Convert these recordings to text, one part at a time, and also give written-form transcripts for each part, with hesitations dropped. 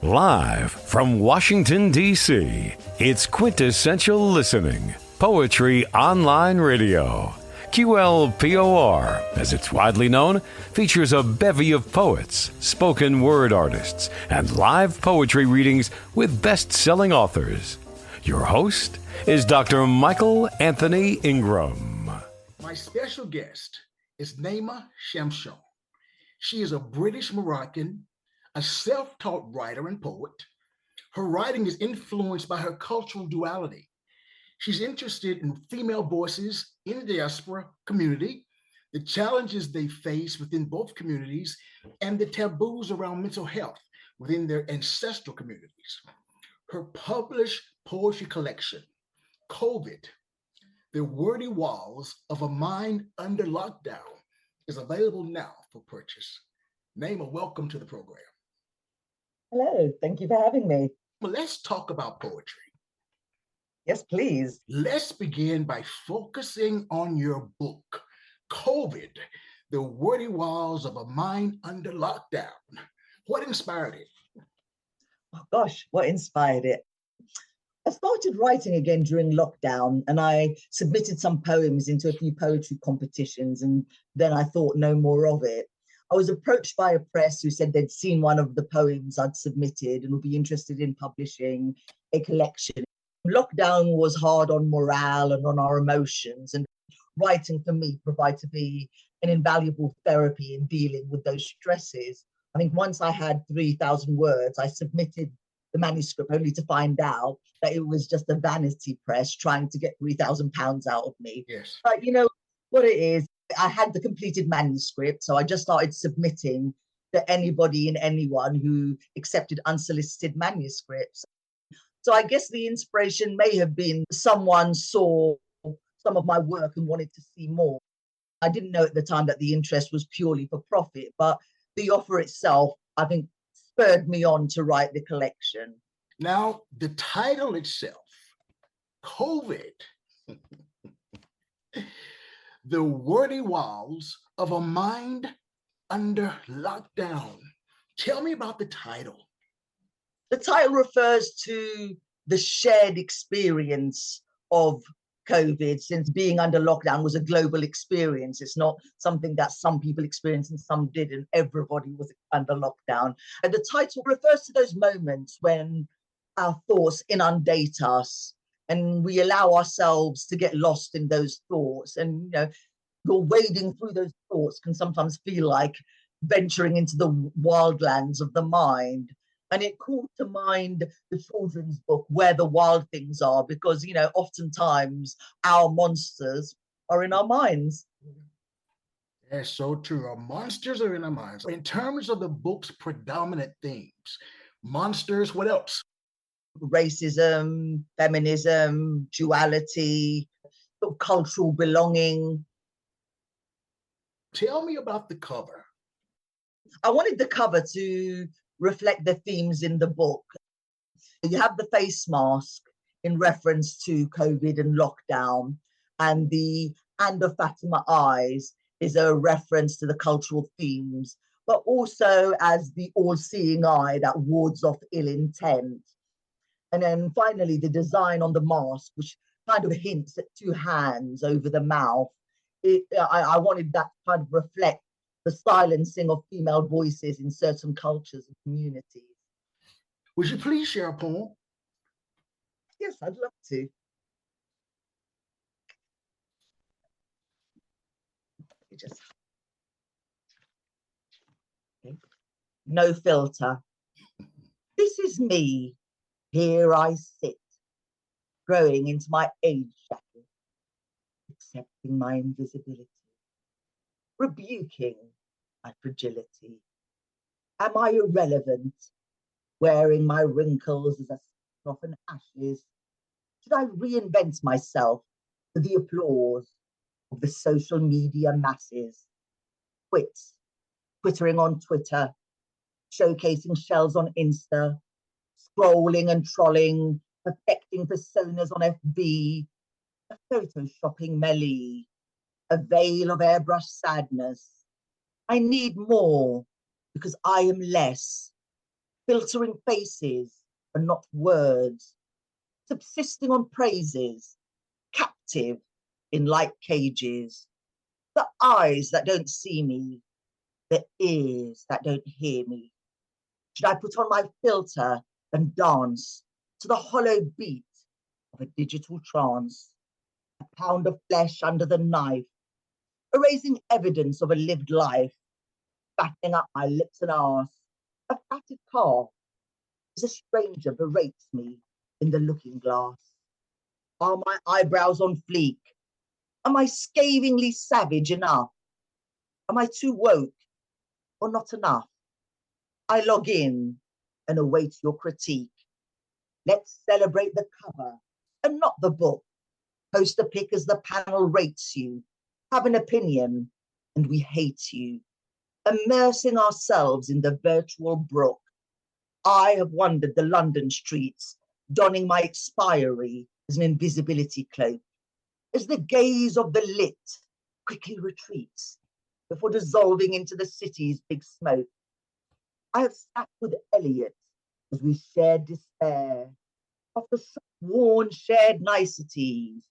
Live from Washington, D.C., it's Quintessential Listening, Poetry Online Radio. QLPOR, as it's widely known, features a bevy of poets, spoken word artists, and live poetry readings with best-selling authors. Your host is Dr. Michael Anthony Ingram. My special guest is Nayma Chamchoun. She is a British Moroccan, a self-taught writer and poet. Her writing is influenced by her cultural duality. She's interested in female voices in the diaspora community, the challenges they face within both communities, and the taboos around mental health within their ancestral communities. Her published poetry collection, COVID, The Wordy Walls of a Mind Under Lockdown, is available now for purchase. Nayma, welcome to the program. Hello, thank you for having me. Well, let's talk about poetry. Yes, please. Let's begin by focusing on your book, COVID, The Wordy Walls of a Mind Under Lockdown. What inspired it? Oh gosh, what inspired it? I started writing again during lockdown, and I submitted some poems into a few poetry competitions, and then I thought no more of it. I was approached by a press who said they'd seen one of the poems I'd submitted and would be interested in publishing a collection. Lockdown was hard on morale and on our emotions, and writing for me proved to be an invaluable therapy in dealing with those stresses. I think once I had 3,000 words, I submitted the manuscript only to find out that it was just a vanity press trying to get £3,000 out of me. Yes. But you know what it is? I had the completed manuscript, so I just started submitting to anybody and anyone who accepted unsolicited manuscripts. So I guess the inspiration may have been someone saw some of my work and wanted to see more. I didn't know at the time that the interest was purely for profit, but the offer itself, I think, spurred me on to write the collection. Now, the title itself, COVID, The Wordy Walls of a Mind Under Lockdown. Tell me about the title. The title refers to the shared experience of COVID, since being under lockdown was a global experience. It's not something that some people experienced and some didn't. Everybody was under lockdown. And the title refers to those moments when our thoughts inundate us and we allow ourselves to get lost in those thoughts. And, you know, you're wading through those thoughts can sometimes feel like venturing into the wildlands of the mind. And it called to mind the children's book, Where the Wild Things Are, because, you know, oftentimes our monsters are in our minds. That's so true. Our monsters are in our minds. In terms of the book's predominant themes, monsters, what else? Racism, feminism, duality, sort of cultural belonging. Tell me about the cover. I wanted the cover to reflect the themes in the book. You have the face mask in reference to COVID and lockdown, and the And of Fatima eyes is a reference to the cultural themes, but also as the all-seeing eye that wards off ill intent. And then finally, the design on the mask, which kind of hints at two hands over the mouth. I wanted that to kind of reflect the silencing of female voices in certain cultures and communities. Would you please share a poem? Yes, I'd love to. No filter. This is me. Here I sit, growing into my age shadow, accepting my invisibility, rebuking my fragility. Am I irrelevant, wearing my wrinkles as I soften ashes? Should I reinvent myself for the applause of the social media masses? Twittering on Twitter, showcasing shells on Insta, scrolling and trolling, perfecting personas on FB, a photoshopping melee, a veil of airbrush sadness. I need more because I am less. filtering faces and not words, subsisting on praises, captive in light cages, the eyes that don't see me, the ears that don't hear me. Should I put on my filter and dance to the hollow beat of a digital trance, a pound of flesh under the knife, erasing evidence of a lived life, fattening up my lips and arse, a fatted calf as a stranger berates me in the looking glass? Are my eyebrows on fleek? Am I scathingly savage enough? Am I too woke or not enough? I log in and await your critique. Let's celebrate the cover and not the book. Post a pic as the panel rates you. Have an opinion and we hate you. Immersing ourselves in the virtual brook. I have wandered the London streets, donning my expiry as an invisibility cloak, as the gaze of the lit quickly retreats before dissolving into the city's big smoke. I have sat with Elliot as we shared despair of the worn shared niceties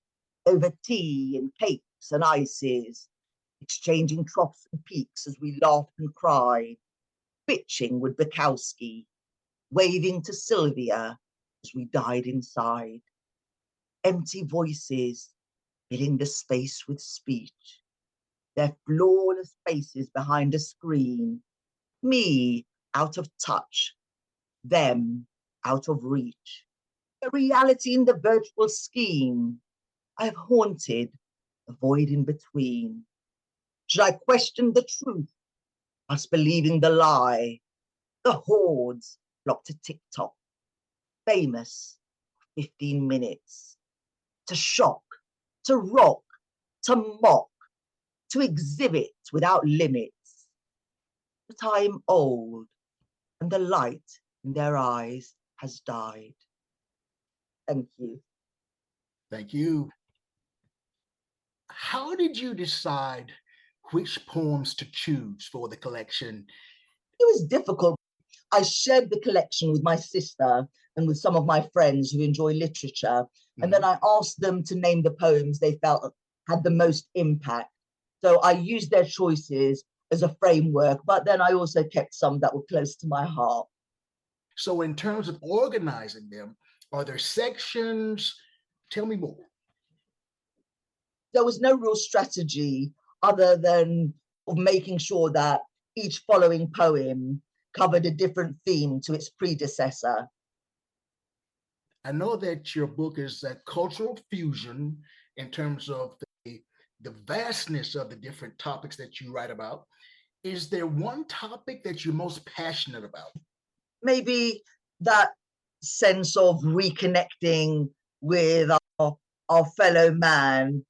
over tea and cakes and ices, exchanging troughs and peaks as we laughed and cried, bitching with Bukowski, waving to Sylvia as we died inside. Empty voices filling the space with speech, their flawless faces behind a screen, me out of touch, them out of reach. A reality in the virtual scheme. I have haunted the void in between. Should I question the truth, us believing the lie? The hordes flock to TikTok, famous 15 minutes, to shock, to rock, to mock, to exhibit without limits. But I am old, and the light in their eyes has died. Thank you. Thank you. How did you decide which poems to choose for the collection? It was difficult. I shared the collection with my sister and with some of my friends who enjoy literature. And then I asked them to name the poems they felt had the most impact. So I used their choices as a framework, but then I also kept some that were close to my heart. So in terms of organizing them, are there sections? Tell me more. There was no real strategy other than of making sure that each following poem covered a different theme to its predecessor. I know that your book is a cultural fusion in terms of the vastness of the different topics that you write about. Is there one topic that you're most passionate about? Maybe that sense of reconnecting with our fellow man,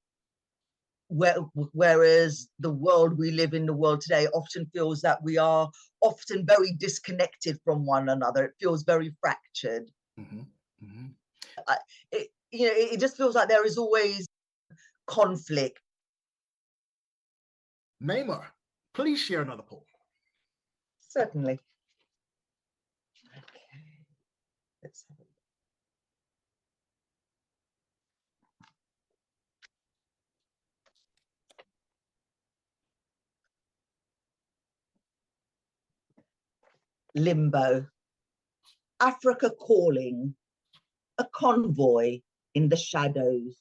whereas the world we live in, the world today, often feels that we are often very disconnected from one another. It feels very fractured. It just feels like there is always conflict. Nayma, please share another poem. Certainly. Okay. Let's have a Limbo. Africa calling, a convoy in the shadows,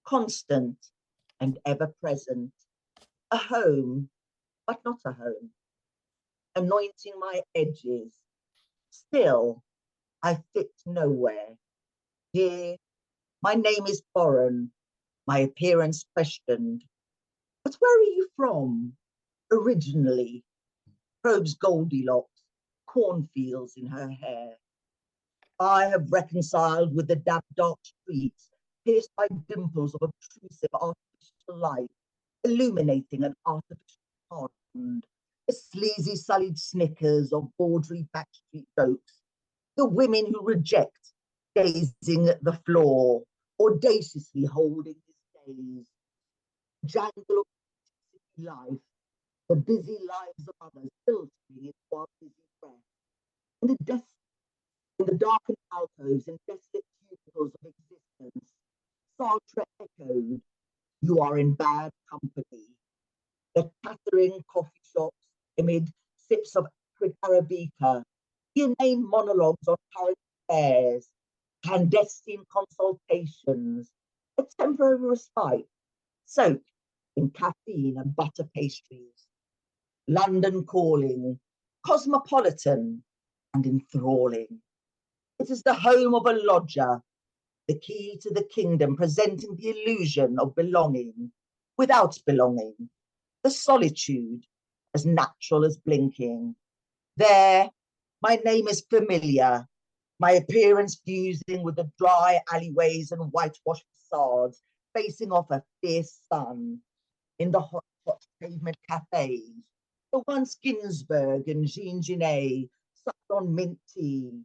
constant and ever present, a home, but not a home, anointing my edges. Still, I fit nowhere. Here, my name is foreign, my appearance questioned. But where are you from? Originally, probes Goldilocks, cornfields in her hair. I have reconciled with the damp, dark streets, pierced by dimples of obtrusive artificial light, illuminating an artificial pond, the sleazy sullied snickers of bawdry backstreet jokes, the women who reject, gazing at the floor, audaciously holding his gaze, jangle of life, the busy lives of others filtering into our busy breath. In in the darkened alcoves and desolate cubicles of existence, Sartre echoed, "You are in bad company." The chattering coffee shops amid sips of Arabica, the inane monologues on current affairs, clandestine consultations, a temporary respite, soaked in caffeine and butter pastries. London calling, cosmopolitan and enthralling. It is the home of a lodger, the key to the kingdom, presenting the illusion of belonging without belonging, the solitude as natural as blinking. There, my name is familiar, my appearance fusing with the dry alleyways and whitewashed facades, facing off a fierce sun in the hot pavement cafes, the once Ginsberg and Jean Genet sucked on mint tea.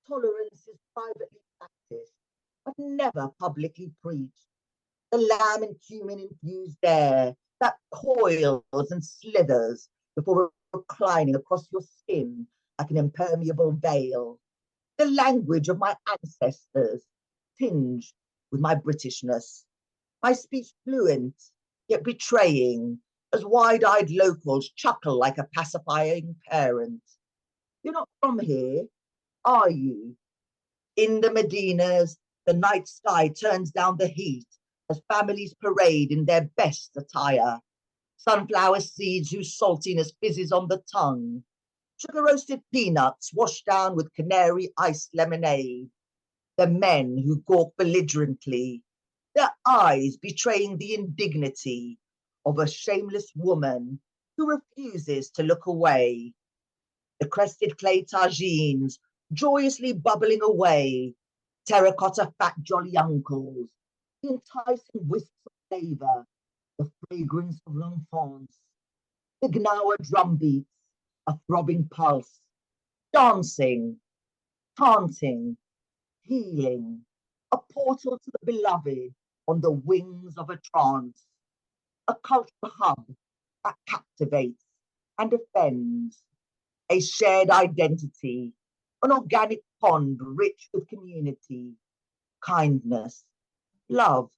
Tolerance is privately practiced, but never publicly preached. The lamb and cumin infused air that coils and slithers before reclining across your skin like an impermeable veil. The language of my ancestors, tinged with my Britishness. My speech fluent, yet betraying, as wide-eyed locals chuckle like a pacifying parent. You're not from here, are you? In the Medinas, the night sky turns down the heat as families parade in their best attire. Sunflower seeds whose saltiness fizzes on the tongue. Sugar-roasted peanuts washed down with canary iced lemonade. The men who gawk belligerently, their eyes betraying the indignity of a shameless woman who refuses to look away. The crested clay tagines joyously bubbling away, terracotta fat jolly uncles, the enticing wisps of flavour, the fragrance of l'enfance, the gnawa drumbeats, a throbbing pulse, dancing, taunting, healing, a portal to the beloved on the wings of a trance, a cultural hub that captivates and offends, a shared identity, an organic pond rich with community, kindness, love,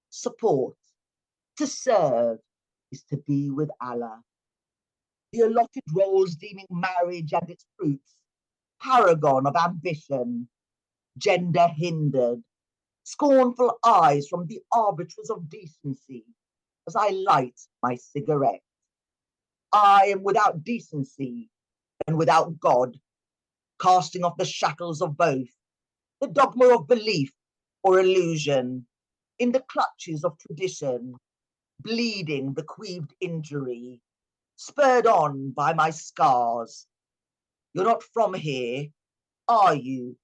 support. To serve is to be with Allah. The allotted roles deeming marriage and its fruits, paragon of ambition, gender hindered, scornful eyes from the arbiters of decency as I light my cigarette. I am without decency and without God, casting off the shackles of both, the dogma of belief or illusion, in the clutches of tradition, bleeding bequeathed injury, spurred on by my scars. You're not from here, are you?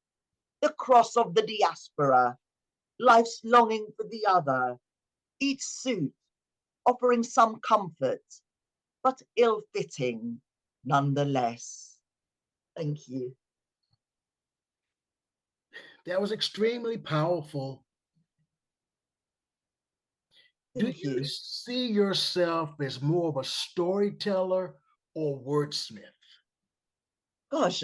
The cross of the diaspora, life's longing for the other, each suit offering some comfort, but ill-fitting nonetheless. Thank you. That was extremely powerful. Do you see yourself as more of a storyteller or wordsmith? Gosh,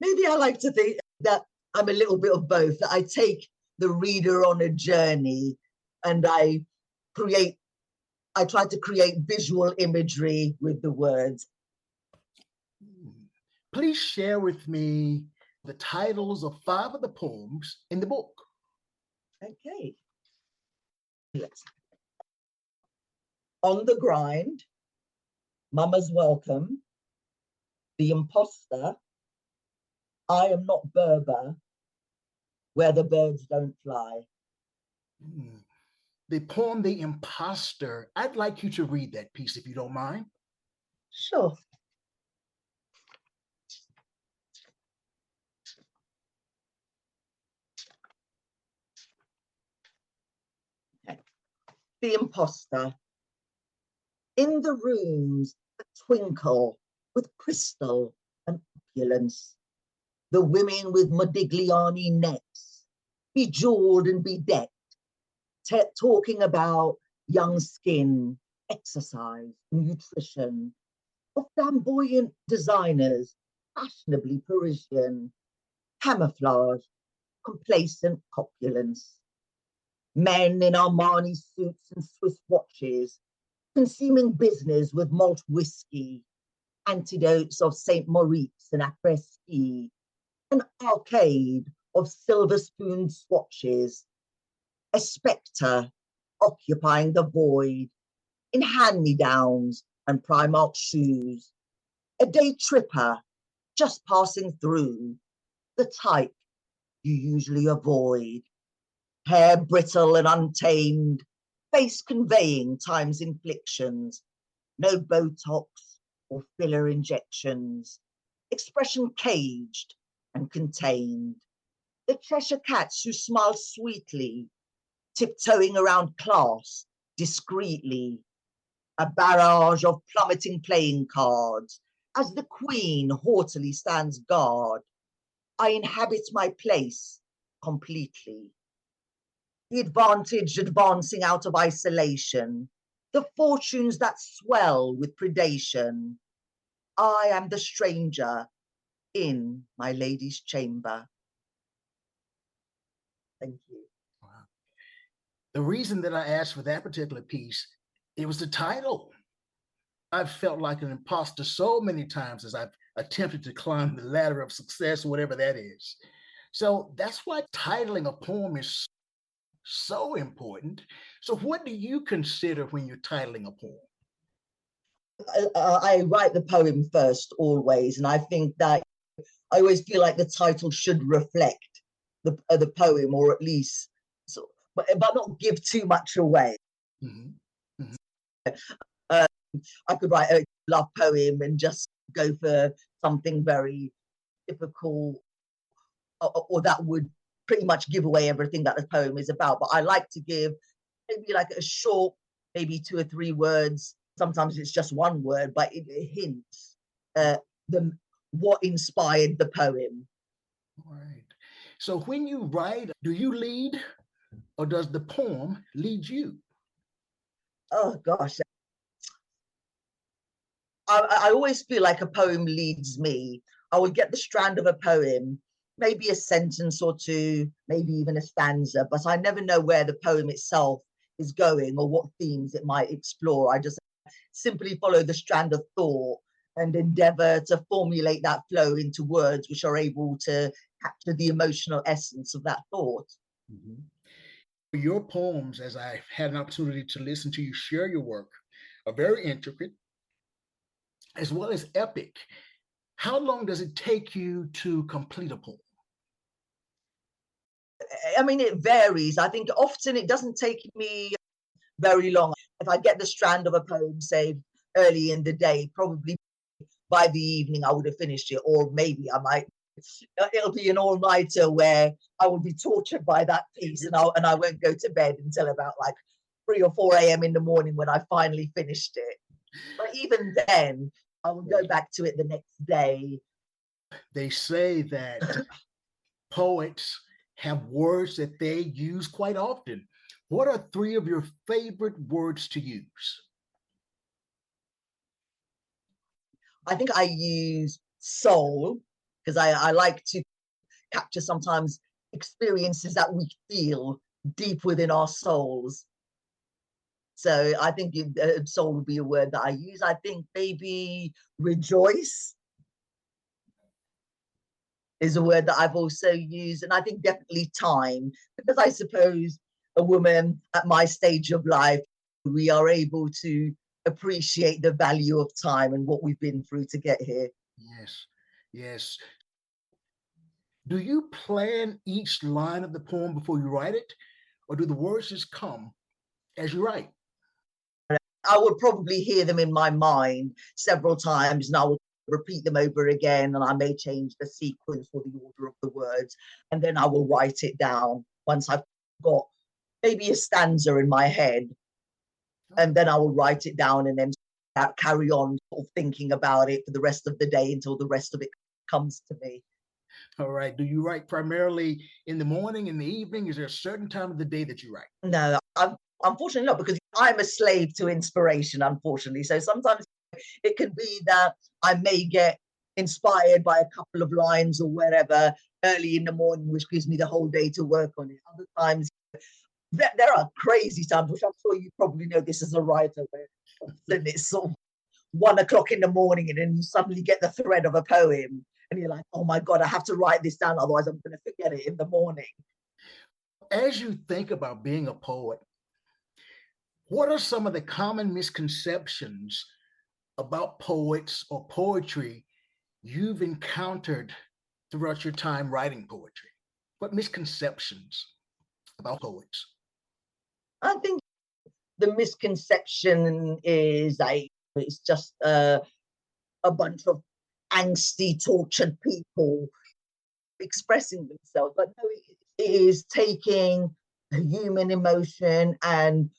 maybe I like to think that I'm a little bit of both, that I take the reader on a journey and I try to create visual imagery with the words. Please share with me the titles of 5 of the poems in the book. Okay. On the Grind, Mama's Welcome, The Imposter, I Am Not Berber, Where the Birds Don't Fly. The poem, The Imposter, I'd like you to read that piece if you don't mind. Sure. Okay. The Imposter. In the rooms that twinkle with crystal and opulence, the women with Modigliani necks, bejeweled and bedecked, talking about young skin, exercise, nutrition, of flamboyant designers fashionably Parisian, camouflage, complacent copulence. Men in Armani suits and Swiss watches, consuming business with malt whiskey, antidotes of St. Moritz and après-ski, an arcade of silver-spooned swatches, a spectre occupying the void in hand-me-downs and Primark shoes, a day tripper just passing through, the type you usually avoid, hair brittle and untamed, face conveying time's inflictions, no Botox or filler injections, expression caged and contained. The Cheshire cats who smile sweetly, tiptoeing around class discreetly, a barrage of plummeting playing cards, as the Queen haughtily stands guard. I inhabit my place completely. The advantage advancing out of isolation, the fortunes that swell with predation. I am the stranger in my lady's chamber. Thank you. Wow. The reason that I asked for that particular piece, it was the title. I've felt like an imposter so many times as I've attempted to climb the ladder of success, whatever that is. So that's why titling a poem is so important. So what do you consider when you're titling a poem? I write the poem first always, and I think that I always feel like the title should reflect the poem, or at least, but not give too much away. Mm-hmm. Mm-hmm. I could write a love poem and just go for something very typical, or that would pretty much give away everything that the poem is about. But I like to give maybe like a short, maybe 2 or 3 words. Sometimes it's just one word, but it hints what inspired the poem. All right. So when you write, do you lead, or does the poem lead you? Oh gosh. I always feel like a poem leads me. I will get the strand of a poem, maybe a sentence or two, maybe even a stanza, but I never know where the poem itself is going or what themes it might explore. I just simply follow the strand of thought and endeavor to formulate that flow into words which are able to capture the emotional essence of that thought. Mm-hmm. Your poems, as I've had an opportunity to listen to you share your work, are very intricate as well as epic. How long does it take you to complete a poem? I mean, it varies. I think often it doesn't take me very long. If I get the strand of a poem, say, early in the day, probably by the evening I would have finished it, or maybe it'll be an all-nighter where I will be tortured by that piece, and I won't go to bed until about like 3 or 4 a.m. in the morning when I finally finished it. But even then, I will go back to it the next day. They say that poets have words that they use quite often. What are 3 of your favorite words to use? I think I use soul, because I like to capture sometimes experiences that we feel deep within our souls. So I think soul would be a word that I use. I think maybe rejoice is a word that I've also used. And I think definitely time, because I suppose a woman at my stage of life, we are able to appreciate the value of time and what we've been through to get here. Yes, yes. Do you plan each line of the poem before you write it, or do the words just come as you write? I would probably hear them in my mind several times, and I will repeat them over again, and I may change the sequence or the order of the words, and then I will write it down once I've got maybe a stanza in my head, and then I will write it down and then carry on sort of thinking about it for the rest of the day until the rest of it comes to me. All right. Do you write primarily in the morning, in the evening? Is there a certain time of the day that you write? No, unfortunately not, because I'm a slave to inspiration, unfortunately. So sometimes it can be that I may get inspired by a couple of lines or wherever early in the morning, which gives me the whole day to work on it. Other times, there are crazy times, which I'm sure you probably know this as a writer, where then it's sort of 1 o'clock in the morning and then you suddenly get the thread of a poem and you're like, oh my God, I have to write this down, otherwise I'm going to forget it in the morning. As you think about being a poet, what are some of the common misconceptions about poets or poetry you've encountered throughout your time writing poetry? What misconceptions about poets? I think the misconception is it's just a bunch of angsty, tortured people expressing themselves. But no, it is taking a human emotion and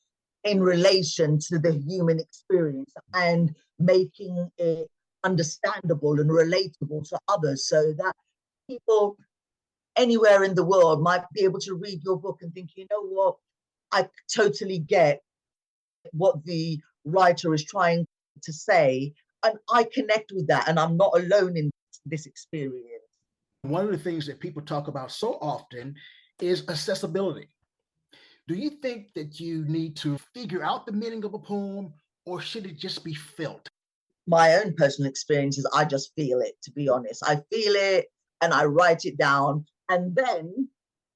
in relation to the human experience and making it understandable and relatable to others, so that people anywhere in the world might be able to read your book and think, you know what, I totally get what the writer is trying to say, and I connect with that, and I'm not alone in this experience. One of the things that people talk about so often is accessibility. Do you think that you need to figure out the meaning of a poem, or should it just be felt? My own personal experience is I just feel it, to be honest. I feel it and I write it down, and then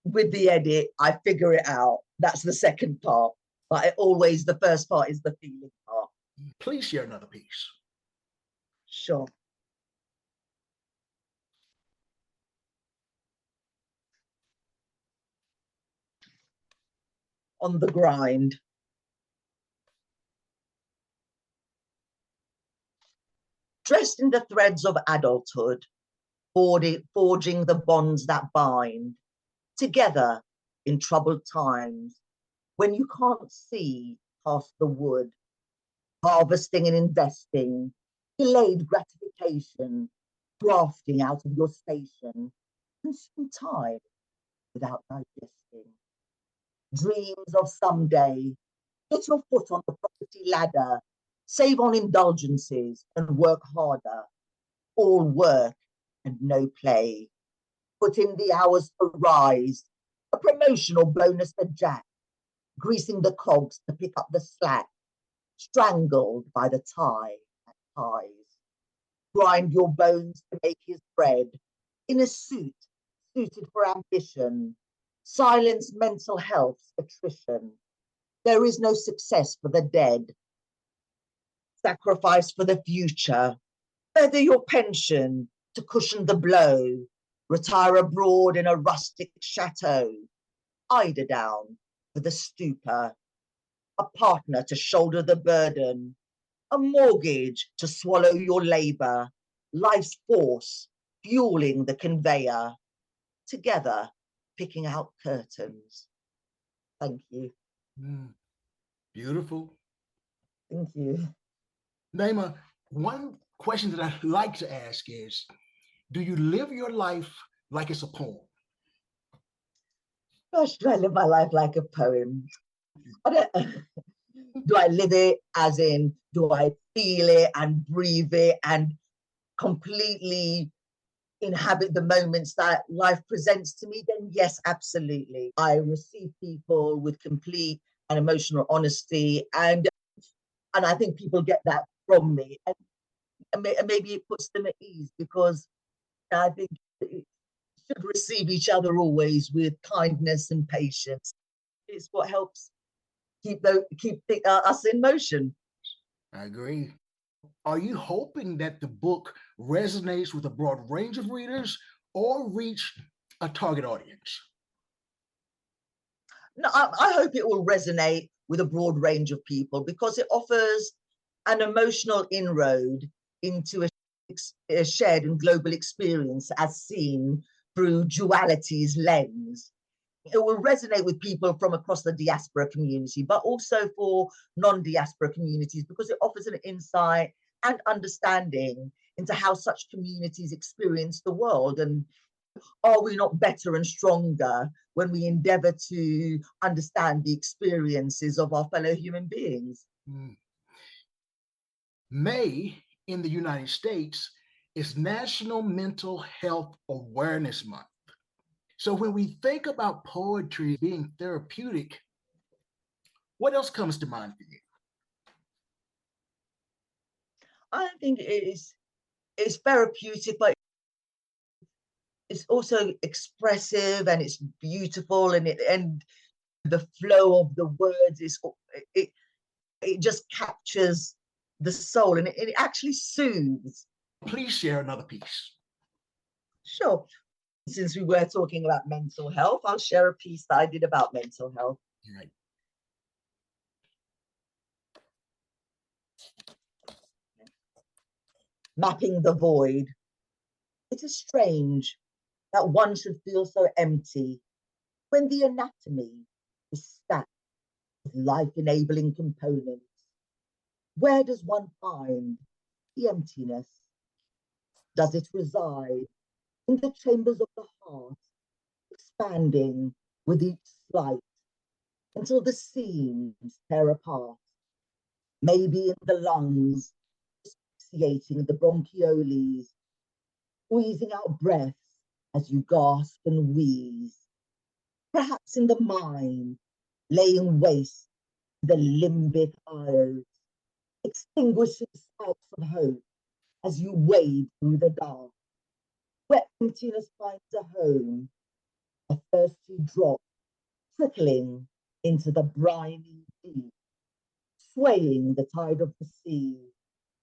with the edit, I figure it out. That's the second part. But always the first part is the feeling part. Please share another piece. Sure. On the grind. Dressed in the threads of adulthood, forging the bonds that bind, together in troubled times, when you can't see past the wood, harvesting and investing, delayed gratification, grafting out of your station, consume time without digesting. Dreams of someday, get your foot on the property ladder, save on indulgences and work harder. All work and no play. Put in the hours to rise, a promotional bonus for Jack, greasing the cogs to pick up the slack, strangled by the tie at ties. Grind your bones to make his bread, in a suit suited for ambition. Silence mental health's attrition. There is no success for the dead. Sacrifice for the future. Feather your pension to cushion the blow. Retire abroad in a rustic chateau. Eider down for the stupor. A partner to shoulder the burden. A mortgage to swallow your labor. Life's force fueling the conveyor. Together, picking out curtains. Thank you. Beautiful. Thank you. Nayma, one question that I'd like to ask is, do you live your life like it's a poem? Gosh, do I live my life like a poem? Do I live it as in, do I feel it and breathe it and completely inhabit the moments that life presents to me? Then yes, absolutely. I receive people with complete and emotional honesty, and I think people get that from me, and maybe it puts them at ease, because I think it should receive each other always with kindness and patience. It's what helps keep us in motion. I agree. Are you hoping that the book resonates with a broad range of readers or reach a target audience? No, I hope it will resonate with a broad range of people, because it offers an emotional inroad into a shared and global experience as seen through duality's lens. It will resonate with people from across the diaspora community, but also for non-diaspora communities, because it offers an insight and understanding into how such communities experience the world. And are we not better and stronger when we endeavor to understand the experiences of our fellow human beings? May in the United States is National Mental Health Awareness Month. So when we think about poetry being therapeutic, what else comes to mind for you? I think it's therapeutic, but it's also expressive and it's beautiful, and the flow of the words is it just captures the soul, and it actually soothes. Please share another piece. Sure. Since we were talking about mental health, I'll share a piece that I did about mental health. Right. Mapping the void. It is strange that one should feel so empty when the anatomy is stacked with life-enabling components. Where does one find the emptiness? Does it reside in the chambers of the heart, expanding with each slight until the seams tear apart? Maybe in the lungs, asphyxiating the bronchioles, squeezing out breath as you gasp and wheeze. Perhaps in the mind, laying waste to the limbic iodes, extinguishing sparks of hope as you wade through the dark. Where emptiness finds a home, a thirsty drop trickling into the briny deep, swaying the tide of the sea,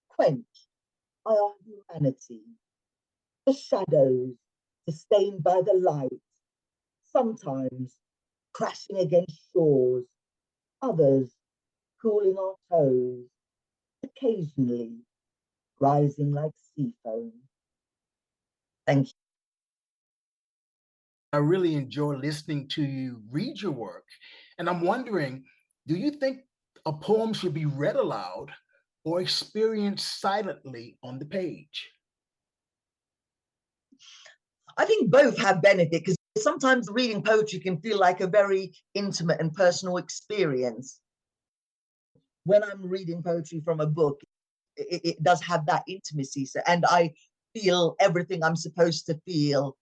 quenched by our humanity. The shadows, sustained by the light, sometimes crashing against shores, others cooling our toes, occasionally rising like sea foam. Thank you. I really enjoy listening to you read your work. And I'm wondering, do you think a poem should be read aloud or experienced silently on the page? I think both have benefit, because sometimes reading poetry can feel like a very intimate and personal experience. When I'm reading poetry from a book, it does have that intimacy. So, and I feel everything I'm supposed to feel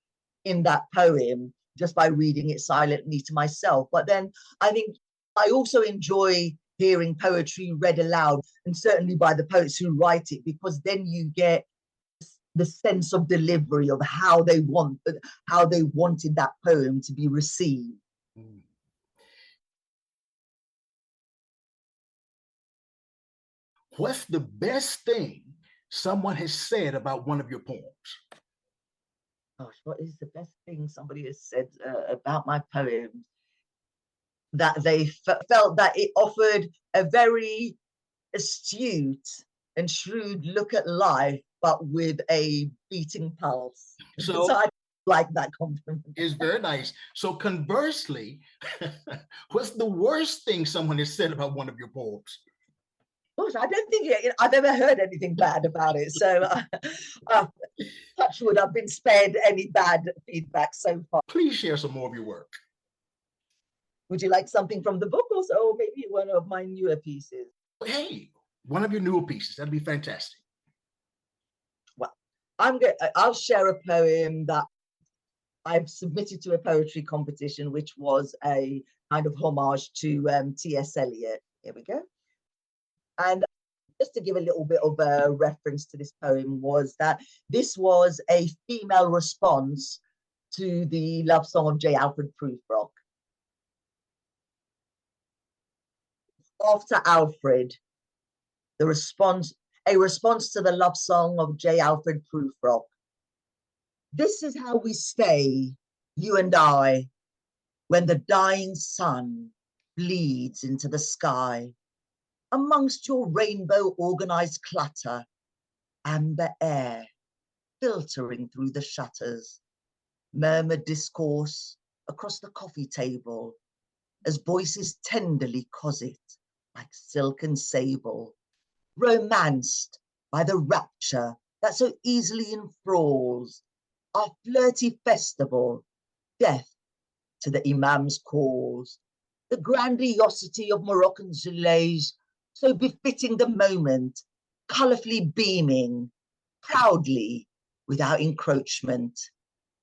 in that poem just by reading it silently to myself. But then I think I also enjoy hearing poetry read aloud, and certainly by the poets who write it, because then you get the sense of delivery of how they wanted that poem to be received. What's the best thing someone has said about one of your poems? Gosh, what is the best thing somebody has said about my poems? That they felt that it offered a very astute and shrewd look at life, but with a beating pulse. So I like that compliment. It's very nice. So conversely, what's the worst thing someone has said about one of your poems? Gosh, I don't think I've ever heard anything bad about it. So touch wood, I've been spared any bad feedback so far. Please share some more of your work. Would you like something from the book also, or maybe one of my newer pieces? Hey, one of your newer pieces. That'd be fantastic. Well, I'll share a poem that I've submitted to a poetry competition, which was a kind of homage to T.S. Eliot. Here we go. And just to give a little bit of a reference to this poem, was that this was a female response to the love song of J. Alfred Prufrock. After Alfred, a response to the love song of J. Alfred Prufrock. This is how we stay, you and I, when the dying sun bleeds into the sky. Amongst your rainbow organized clutter, amber air filtering through the shutters, murmured discourse across the coffee table as voices tenderly cosset like silk and sable, romanced by the rapture that so easily enthralls our flirty festival, death to the imam's cause, the grandiosity of Moroccan zulays, so befitting the moment, colourfully beaming, proudly without encroachment.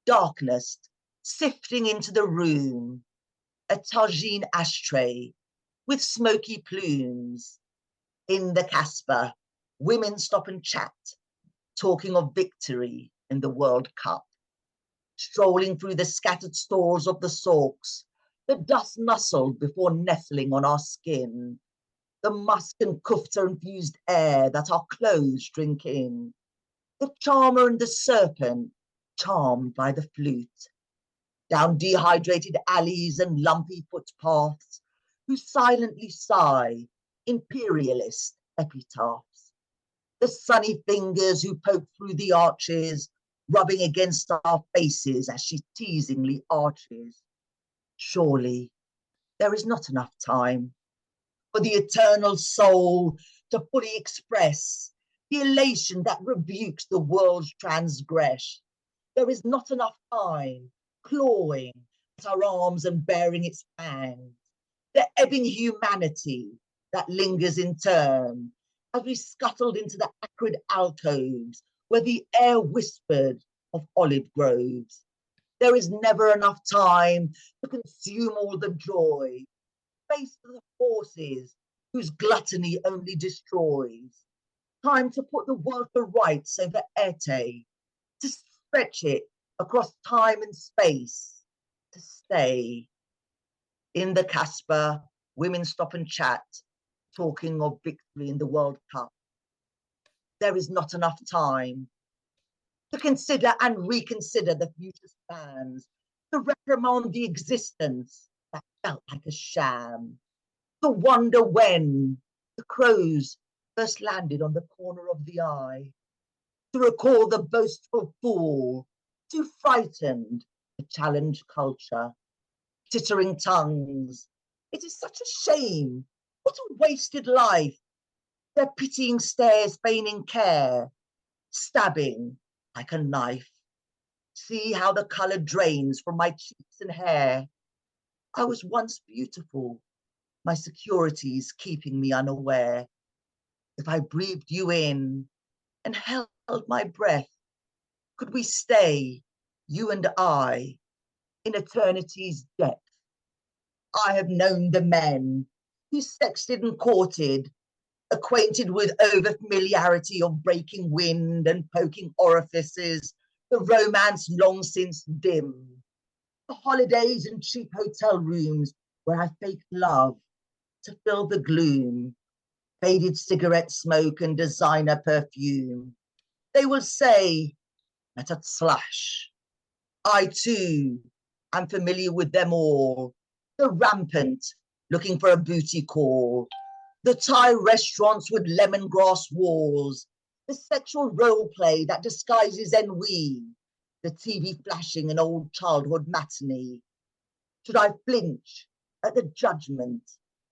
Darkness sifting into the room, a tagine ashtray with smoky plumes. In the Casbah, women stop and chat, talking of victory in the World Cup. Strolling through the scattered stalls of the souks, the dust nestled before nestling on our skin, the musk and kufta-infused air that our clothes drink in, the charmer and the serpent charmed by the flute, down dehydrated alleys and lumpy footpaths, who silently sigh imperialist epitaphs. The sunny fingers who poke through the arches, rubbing against our faces as she teasingly arches. Surely there is not enough time for the eternal soul to fully express the elation that rebukes the world's transgress. There is not enough time clawing at our arms and bearing its fangs, the ebbing humanity that lingers in turn as we scuttled into the acrid alcoves where the air whispered of olive groves. There is never enough time to consume all the joy, face the forces whose gluttony only destroys. Time to put the world to rights over ete, to stretch it across time and space, to stay. In the Casbah, women stop and chat, talking of victory in the World Cup. There is not enough time to consider and reconsider the future spans, to reprimand the existence that felt like a sham, to wonder when the crows first landed on the corner of the eye, to recall the boastful fool, too frightened to challenge culture, tittering tongues. It is such a shame, what a wasted life, their pitying stares feigning care, stabbing like a knife. See how the colour drains from my cheeks and hair. I was once beautiful, my securities keeping me unaware. If I breathed you in and held my breath, could we stay, you and I, in eternity's depth? I have known the men who sexted and courted, acquainted with over-familiarity of breaking wind and poking orifices, the romance long since dim, the holidays and cheap hotel rooms where I faked love to fill the gloom, faded cigarette smoke and designer perfume. They will say, "Let us slash." I too am familiar with them all, the rampant looking for a booty call, the Thai restaurants with lemongrass walls, the sexual role play that disguises ennui, the TV flashing an old childhood matinee. Should I flinch at the judgment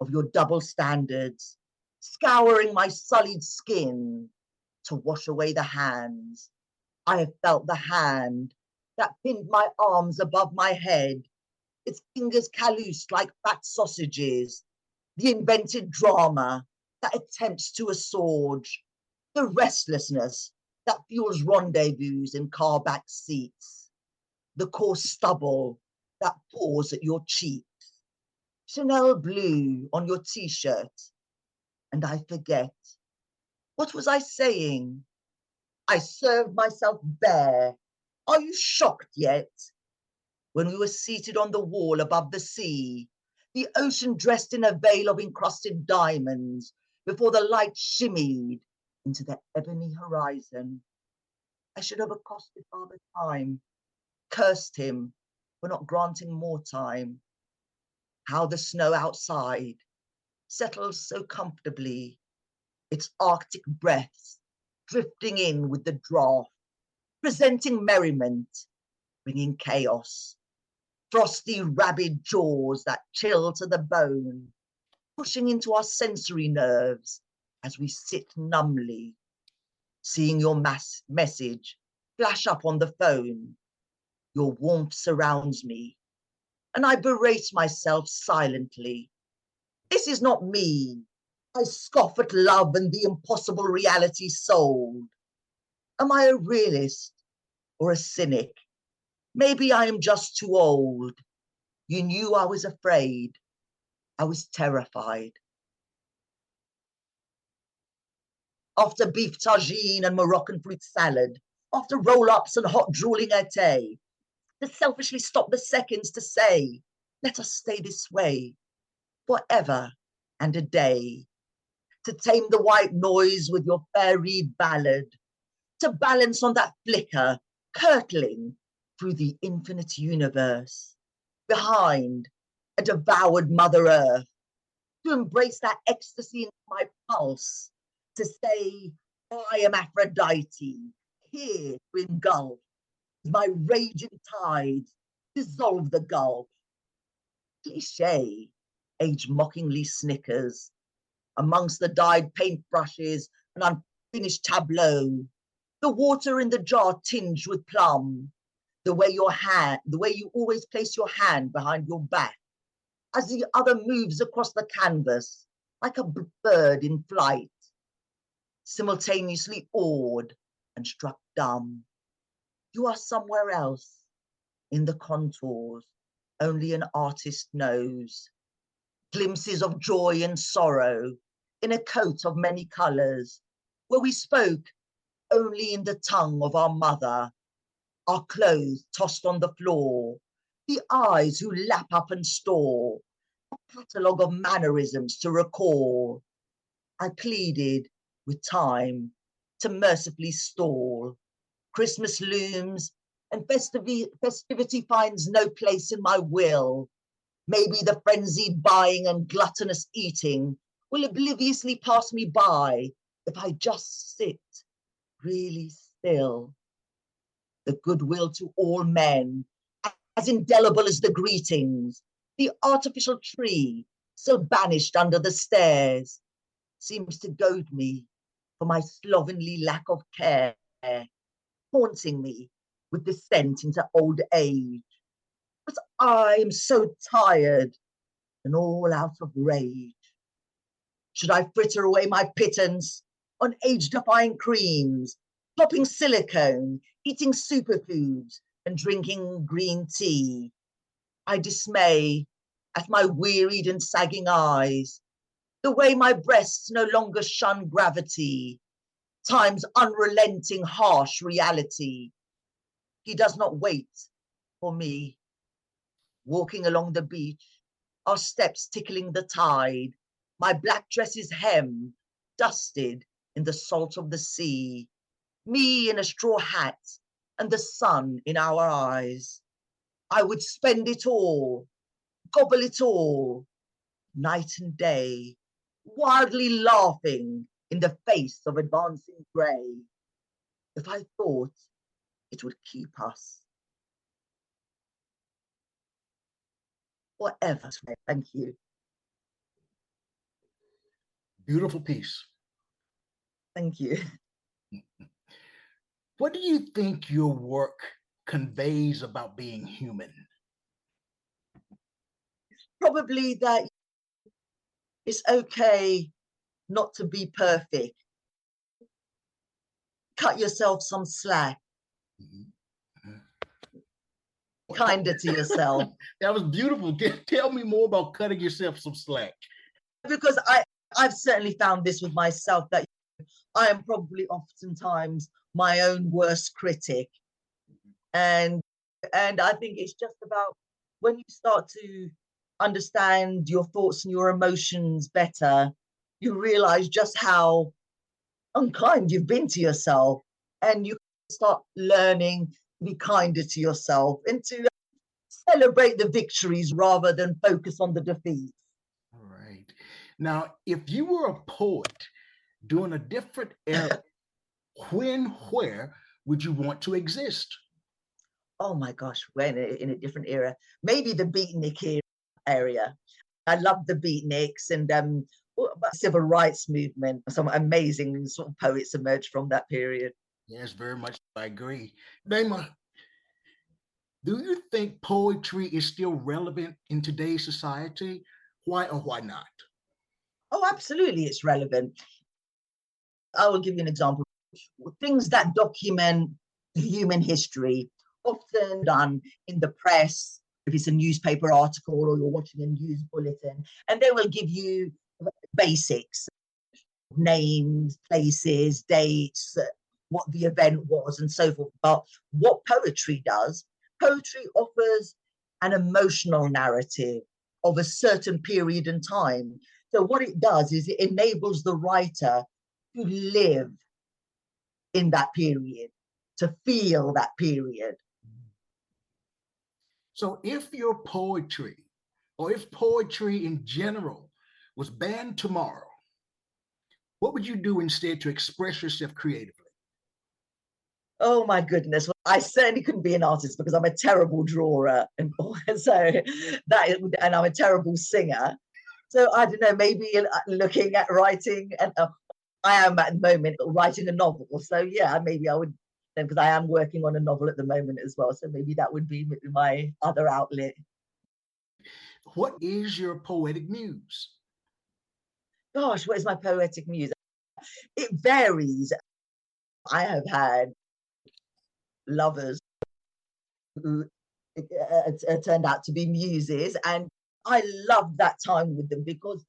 of your double standards, scouring my sullied skin to wash away the hands? I have felt the hand that pinned my arms above my head, its fingers calloused like fat sausages, the invented drama that attempts to assuage, the restlessness that fuels rendezvous in car back seats, the coarse stubble that paws at your cheeks, Chanel blue on your t-shirt, and I forget. What was I saying? I served myself bare. Are you shocked yet? When we were seated on the wall above the sea, the ocean dressed in a veil of encrusted diamonds, before the light shimmied into the ebony horizon. I should have accosted Father Time, cursed him for not granting more time. How the snow outside settles so comfortably, its arctic breaths drifting in with the draught, presenting merriment, bringing chaos, frosty rabid jaws that chill to the bone, pushing into our sensory nerves as we sit numbly, seeing your message flash up on the phone. Your warmth surrounds me, and I berate myself silently. This is not me. I scoff at love and the impossible reality sold. Am I a realist or a cynic. Maybe I am just too old. You knew I was afraid. I was terrified. After beef tagine and Moroccan fruit salad, after roll-ups and hot drooling ate, to selfishly stop the seconds to say, let us stay this way, forever and a day, to tame the white noise with your fair reed ballad, to balance on that flicker, curdling through the infinite universe, behind a devoured Mother Earth, to embrace that ecstasy in my pulse, to say, I am Aphrodite, here to engulf, my raging tides, dissolve the gulf. Cliche, age mockingly snickers, amongst the dyed paintbrushes and unfinished tableau, the water in the jar tinged with plum, the way you always place your hand behind your back, as the other moves across the canvas like a bird in flight, simultaneously awed and struck dumb. You are somewhere else, in the contours, only an artist knows. Glimpses of joy and sorrow, in a coat of many colors, where we spoke only in the tongue of our mother, our clothes tossed on the floor, the eyes who lap up and store, a catalogue of mannerisms to recall. I pleaded with time to mercifully stall. Christmas looms and festivity finds no place in my will. Maybe the frenzied buying and gluttonous eating will obliviously pass me by if I just sit really still. The goodwill to all men, as indelible as the greetings, the artificial tree, so banished under the stairs, seems to goad me for my slovenly lack of care, haunting me with descent into old age. But I am so tired and all out of rage. Should I fritter away my pittance on age-defying creams, popping silicone, eating superfoods, and drinking green tea? I dismay at my wearied and sagging eyes, the way my breasts no longer shun gravity, time's unrelenting harsh reality. He does not wait for me. Walking along the beach, our steps tickling the tide, my black dress's hem dusted in the salt of the sea, me in a straw hat and the sun in our eyes. I would spend it all, gobble it all, night and day, wildly laughing in the face of advancing grey, if I thought it would keep us forever. Thank you. Beautiful piece. Thank you. What do you think your work conveys about being human? Probably that it's okay not to be perfect. Cut yourself some slack. Kinder to yourself. That was beautiful. Tell me more about cutting yourself some slack. Because I've certainly found this with myself, that I am probably oftentimes my own worst critic. And I think it's just about when you start to understand your thoughts and your emotions better, you realize just how unkind you've been to yourself, and you start learning to be kinder to yourself and to celebrate the victories rather than focus on the defeats. All right. Now, if you were a poet during a different era, where would you want to exist? Oh my gosh, when in a different era, maybe the beatnik area. I love the beatniks and civil rights movement. Some amazing sort of poets emerged from that period. Yes, very much. I agree. Nayma, do you think poetry is still relevant in today's society? Why or why not? Oh, absolutely, it's relevant. I will give you an example. Things that document human history, often done in the press, if it's a newspaper article or you're watching a news bulletin, and they will give you basics, names, places, dates, what the event was, and so forth. But what poetry does, poetry offers an emotional narrative of a certain period in time. So what it does is it enables the writer to live in that period, to feel that period. So if your poetry, or if poetry in general, was banned tomorrow, what would you do instead to express yourself creatively? Oh my goodness. Well, I certainly couldn't be an artist because I'm a terrible drawer. And I'm a terrible singer. So I don't know, maybe looking at writing, and I am at the moment writing a novel. So yeah, maybe I would, because I am working on a novel at the moment as well. So maybe that would be my other outlet. What is your poetic muse? Gosh, what is my poetic muse? It varies. I have had lovers who turned out to be muses, and I love that time with them because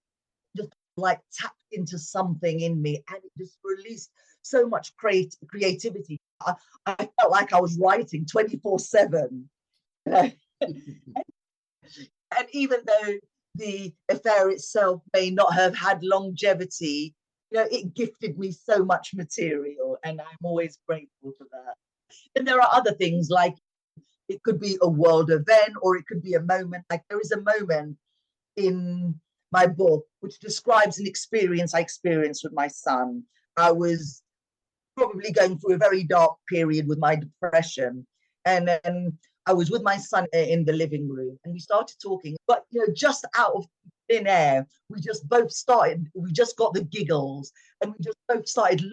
just like tapped into something in me, and it just released so much creativity. I felt like I was writing 24/7. And even though the affair itself may not have had longevity, it gifted me so much material, and I'm always grateful for that. And there are other things, like it could be a world event, or it could be a moment. Like there is a moment in my book which describes an experience I experienced with my son. I was probably going through a very dark period with my depression, and then I was with my son in the living room, and we started talking. But just out of thin air, we just got the giggles, and we just both started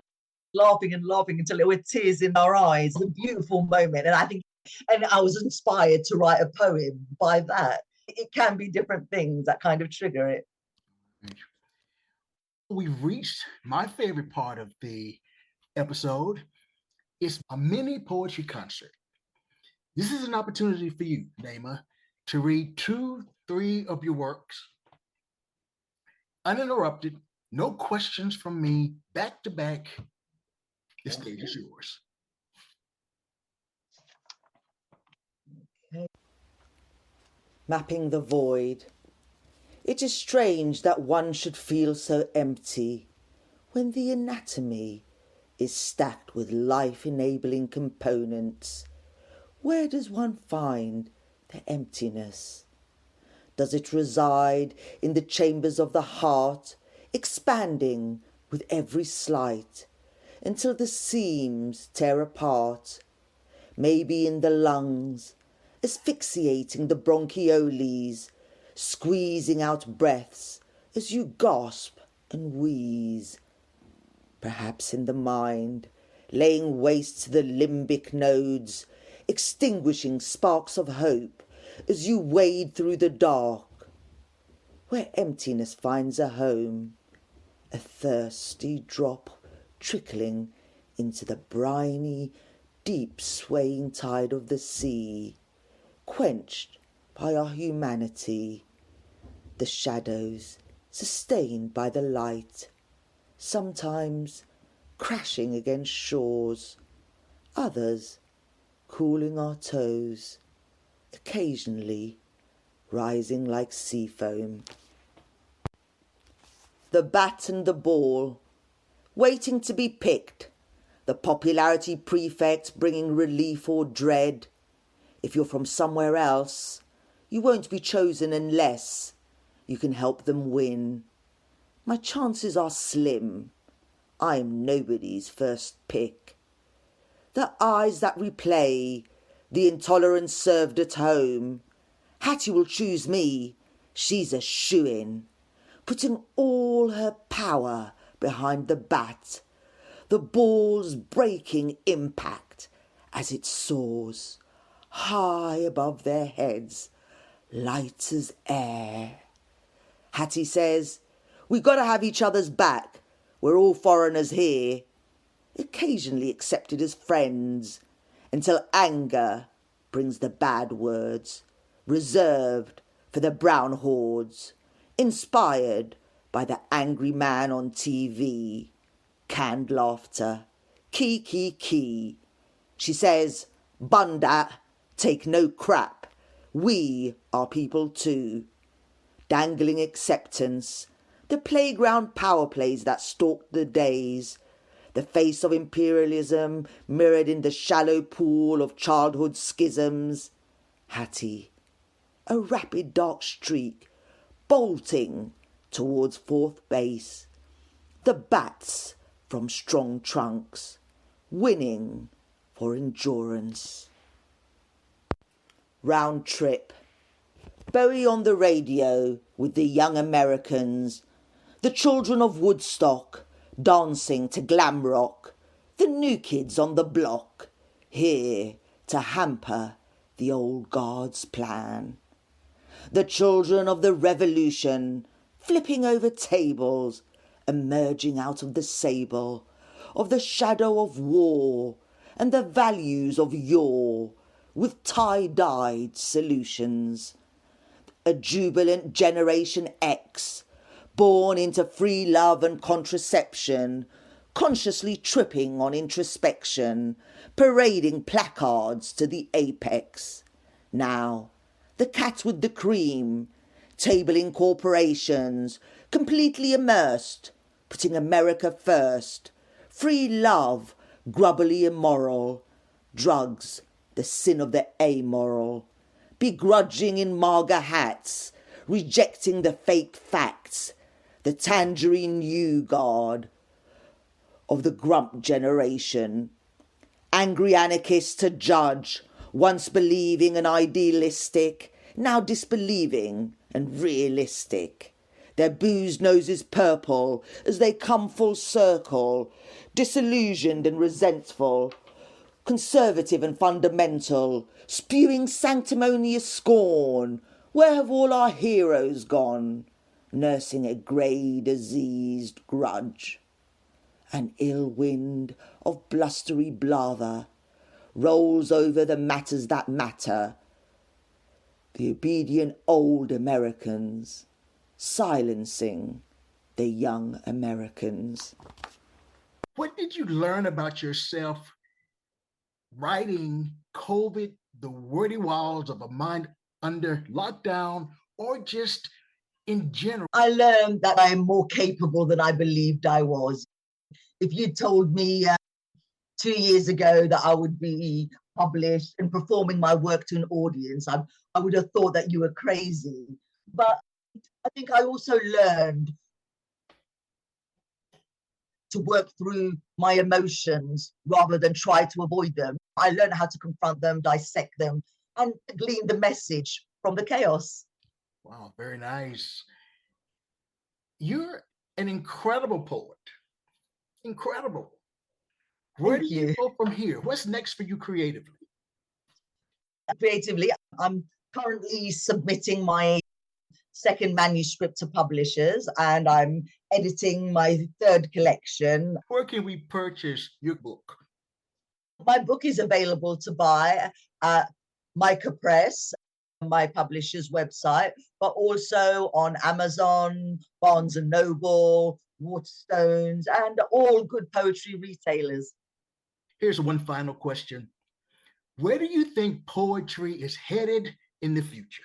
laughing and laughing until there were tears in our eyes. It was a beautiful moment, and I was inspired to write a poem by that. It can be different things that kind of trigger it. We've reached my favorite part of the episode. It's a mini poetry concert. This is an opportunity for you, Nayma, to read 2-3 of your works uninterrupted, no questions from me, back to back. The stage is yours. Mapping the void. It is strange that one should feel so empty when the anatomy is stacked with life-enabling components. Where does one find the emptiness? Does it reside in the chambers of the heart, expanding with every slight until the seams tear apart? Maybe in the lungs, asphyxiating the bronchioles, squeezing out breaths as you gasp and wheeze. Perhaps in the mind, laying waste to the limbic nodes, extinguishing sparks of hope as you wade through the dark, where emptiness finds a home, a thirsty drop trickling into the briny, deep swaying tide of the sea, quenched by our humanity, the shadows sustained by the light, sometimes crashing against shores, others cooling our toes, occasionally rising like sea foam. The bat and the ball, waiting to be picked, the popularity prefect bringing relief or dread. If you're from somewhere else, you won't be chosen unless you can help them win. My chances are slim. I'm nobody's first pick. The eyes that replay, the intolerance served at home. Hattie will choose me, she's a shoo-in, putting all her power behind the bat, the ball's breaking impact as it soars high above their heads, light as air. Hattie says, "We got to have each other's back. We're all foreigners here," occasionally accepted as friends, until anger brings the bad words, reserved for the brown hordes, inspired by the angry man on TV. Canned laughter, key, key, key. She says, bun dat, take no crap. We are people too. Dangling acceptance, the playground power plays that stalked the days, the face of imperialism mirrored in the shallow pool of childhood schisms. Hattie, a rapid dark streak, bolting towards fourth base. The bats from strong trunks, winning for endurance. Round trip. Bowie on the radio with the young Americans, the children of Woodstock dancing to glam rock, the new kids on the block, here to hamper the old guard's plan. The children of the revolution flipping over tables, emerging out of the sable, of the shadow of war and the values of yore, with tie-dyed solutions. A jubilant Generation X, born into free love and contraception, consciously tripping on introspection, parading placards to the apex. Now, the cat with the cream, tabling corporations, completely immersed, putting America first, free love, grubbily immoral, drugs, the sin of the amoral, begrudging in MAGA hats, rejecting the fake facts, the tangerine you guard of the grump generation, angry anarchists to judge, once believing and idealistic, now disbelieving and realistic. Their booze noses purple as they come full circle, disillusioned and resentful, conservative and fundamental, spewing sanctimonious scorn. Where have all our heroes gone? Nursing a grey, diseased grudge. An ill wind of blustery blather rolls over the matters that matter. The obedient old Americans silencing the young Americans. What did you learn about yourself writing COVID, the wordy walls of a mind under lockdown, or just in general? I learned that I am more capable than I believed I was. If you told me 2 years ago that I would be published and performing my work to an audience, I would have thought that you were crazy. But I think I also learned to work through my emotions rather than try to avoid them. I learned how to confront them, dissect them, and glean the message from the chaos. Wow, very nice. You're an incredible poet. Incredible. Where do you go from here? What's next for you creatively? Creatively, I'm currently submitting my second manuscript to publishers, and I'm editing my third collection. Where can we purchase your book? My book is available to buy at Micah Press, my publisher's website, but also on Amazon, Barnes and Noble, Waterstones, and all good poetry retailers. Here's one final question. Where do you think poetry is headed in the future?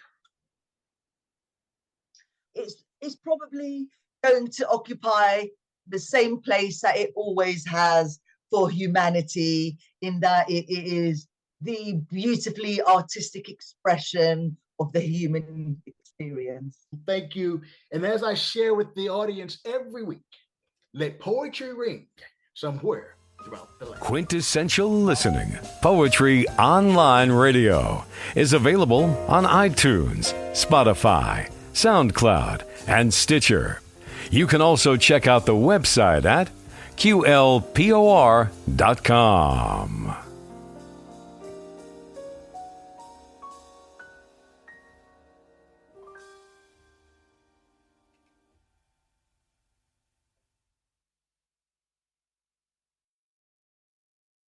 It's probably going to occupy the same place that it always has for humanity, in that it is the beautifully artistic expression of the human experience. Thank you. And as I share with the audience every week, let poetry ring somewhere throughout the land. Quintessential Listening, Poetry Online Radio, is available on iTunes, Spotify, SoundCloud, and Stitcher. You can also check out the website at qlpor.com.